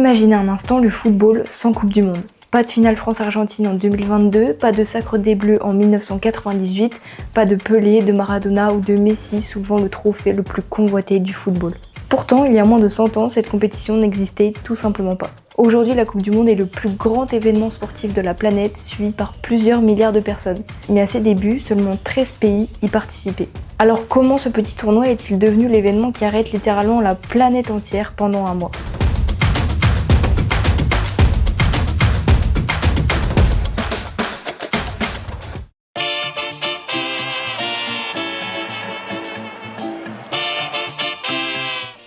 Imaginez un instant le football sans Coupe du Monde. Pas de finale France-Argentine en 2022, pas de sacre des Bleus en 1998, pas de Pelé, de Maradona ou de Messi soulevant le trophée le plus convoité du football. Pourtant, il y a moins de 100 ans, cette compétition n'existait tout simplement pas. Aujourd'hui, la Coupe du Monde est le plus grand événement sportif de la planète, suivi par plusieurs milliards de personnes. Mais à ses débuts, seulement 13 pays y participaient. Alors comment ce petit tournoi est-il devenu l'événement qui arrête littéralement la planète entière pendant un mois ?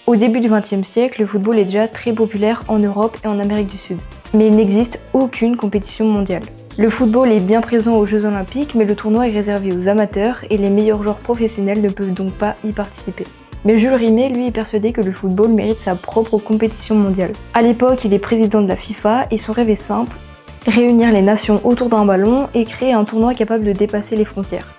Au début du XXe siècle, le football est déjà très populaire en Europe et en Amérique du Sud. Mais il n'existe aucune compétition mondiale. Le football est bien présent aux Jeux Olympiques, mais le tournoi est réservé aux amateurs et les meilleurs joueurs professionnels ne peuvent donc pas y participer. Mais Jules Rimet, lui, est persuadé que le football mérite sa propre compétition mondiale. À l'époque, il est président de la FIFA et son rêve est simple, réunir les nations autour d'un ballon et créer un tournoi capable de dépasser les frontières.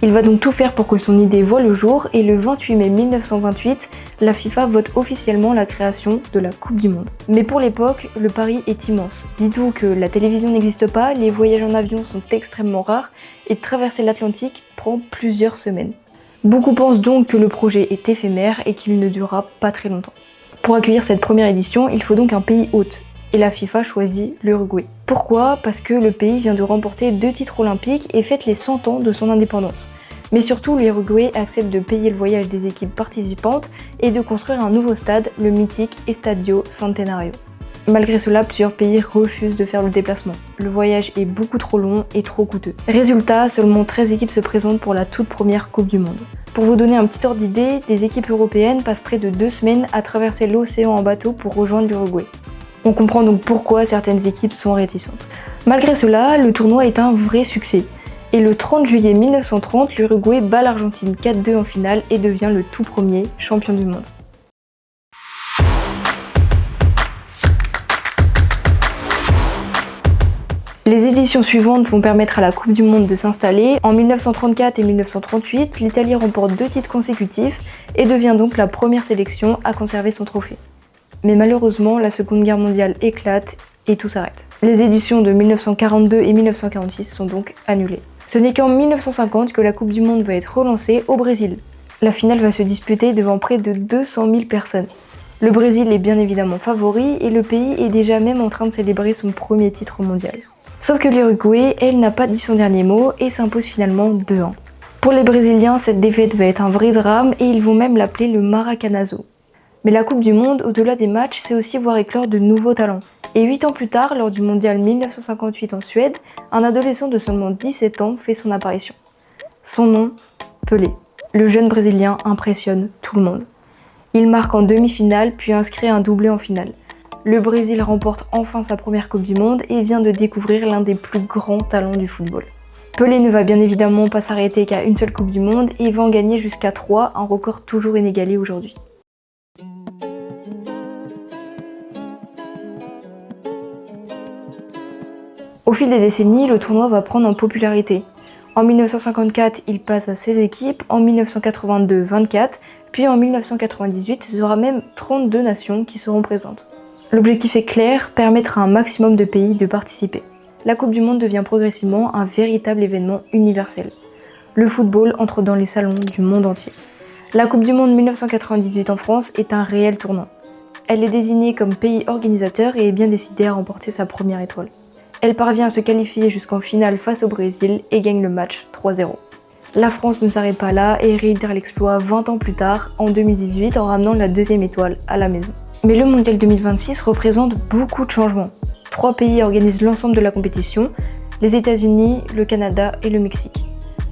Il va donc tout faire pour que son idée voie le jour et le 28 mai 1928, la FIFA vote officiellement la création de la Coupe du Monde. Mais pour l'époque, le pari est immense. Dites-vous que la télévision n'existe pas, les voyages en avion sont extrêmement rares et traverser l'Atlantique prend plusieurs semaines. Beaucoup pensent donc que le projet est éphémère et qu'il ne durera pas très longtemps. Pour accueillir cette première édition, il faut donc un pays hôte. Et la FIFA choisit l'Uruguay. Pourquoi ? Parce que le pays vient de remporter 2 titres olympiques et fête les 100 ans de son indépendance. Mais surtout, l'Uruguay accepte de payer le voyage des équipes participantes et de construire un nouveau stade, le mythique Estadio Centenario. Malgré cela, plusieurs pays refusent de faire le déplacement. Le voyage est beaucoup trop long et trop coûteux. Résultat, seulement 13 équipes se présentent pour la toute première Coupe du Monde. Pour vous donner un petit ordre d'idée, des équipes européennes passent près de 2 semaines à traverser l'océan en bateau pour rejoindre l'Uruguay. On comprend donc pourquoi certaines équipes sont réticentes. Malgré cela, le tournoi est un vrai succès. Et le 30 juillet 1930, l'Uruguay bat l'Argentine 4-2 en finale et devient le tout premier champion du monde. Les éditions suivantes vont permettre à la Coupe du Monde de s'installer. En 1934 et 1938, l'Italie remporte 2 titres consécutifs et devient donc la première sélection à conserver son trophée. Mais malheureusement, la Seconde Guerre mondiale éclate et tout s'arrête. Les éditions de 1942 et 1946 sont donc annulées. Ce n'est qu'en 1950 que la Coupe du Monde va être relancée au Brésil. La finale va se disputer devant près de 200 000 personnes. Le Brésil est bien évidemment favori et le pays est déjà même en train de célébrer son premier titre mondial. Sauf que l'Uruguay, elle, n'a pas dit son dernier mot et s'impose finalement 2-1. Pour les Brésiliens, cette défaite va être un vrai drame et ils vont même l'appeler le Maracanazo. Mais la Coupe du Monde, au-delà des matchs, c'est aussi voir éclore de nouveaux talents. Et 8 ans plus tard, lors du mondial 1958 en Suède, un adolescent de seulement 17 ans fait son apparition. Son nom, Pelé. Le jeune Brésilien impressionne tout le monde. Il marque en demi-finale, puis inscrit un doublé en finale. Le Brésil remporte enfin sa première Coupe du Monde et vient de découvrir l'un des plus grands talents du football. Pelé ne va bien évidemment pas s'arrêter qu'à une seule Coupe du Monde et va en gagner jusqu'à 3, un record toujours inégalé aujourd'hui. Au fil des décennies, le tournoi va prendre en popularité. En 1954, il passe à 16 équipes, en 1982, 24, puis en 1998, il y aura même 32 nations qui seront présentes. L'objectif est clair, permettre à un maximum de pays de participer. La Coupe du Monde devient progressivement un véritable événement universel. Le football entre dans les salons du monde entier. La Coupe du Monde 1998 en France est un réel tournant. Elle est désignée comme pays organisateur et est bien décidée à remporter sa première étoile. Elle parvient à se qualifier jusqu'en finale face au Brésil et gagne le match 3-0. La France ne s'arrête pas là et réitère l'exploit 20 ans plus tard, en 2018, en ramenant la 2e étoile à la maison. Mais le Mondial 2026 représente beaucoup de changements. 3 pays organisent l'ensemble de la compétition, les États-Unis, le Canada et le Mexique.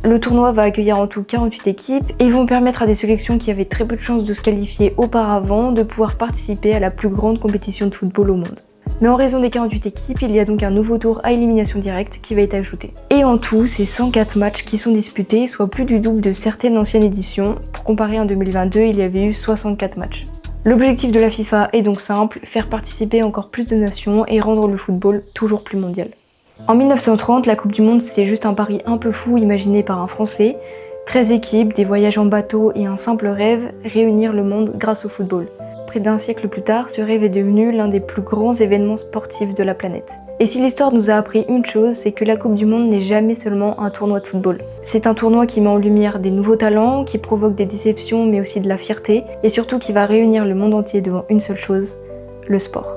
Le tournoi va accueillir en tout 48 équipes et vont permettre à des sélections qui avaient très peu de chances de se qualifier auparavant de pouvoir participer à la plus grande compétition de football au monde. Mais en raison des 48 équipes, il y a donc un nouveau tour à élimination directe qui va être ajouté. Et en tout, c'est 104 matchs qui sont disputés, soit plus du double de certaines anciennes éditions. Pour comparer, en 2022, il y avait eu 64 matchs. L'objectif de la FIFA est donc simple, faire participer encore plus de nations et rendre le football toujours plus mondial. En 1930, la Coupe du Monde, c'était juste un pari un peu fou imaginé par un Français. 13 équipes, des voyages en bateau et un simple rêve, réunir le monde grâce au football. près d'un siècle plus tard, ce rêve est devenu l'un des plus grands événements sportifs de la planète. Et si l'histoire nous a appris une chose, c'est que la Coupe du Monde n'est jamais seulement un tournoi de football. C'est un tournoi qui met en lumière des nouveaux talents, qui provoque des déceptions mais aussi de la fierté, et surtout qui va réunir le monde entier devant une seule chose, le sport.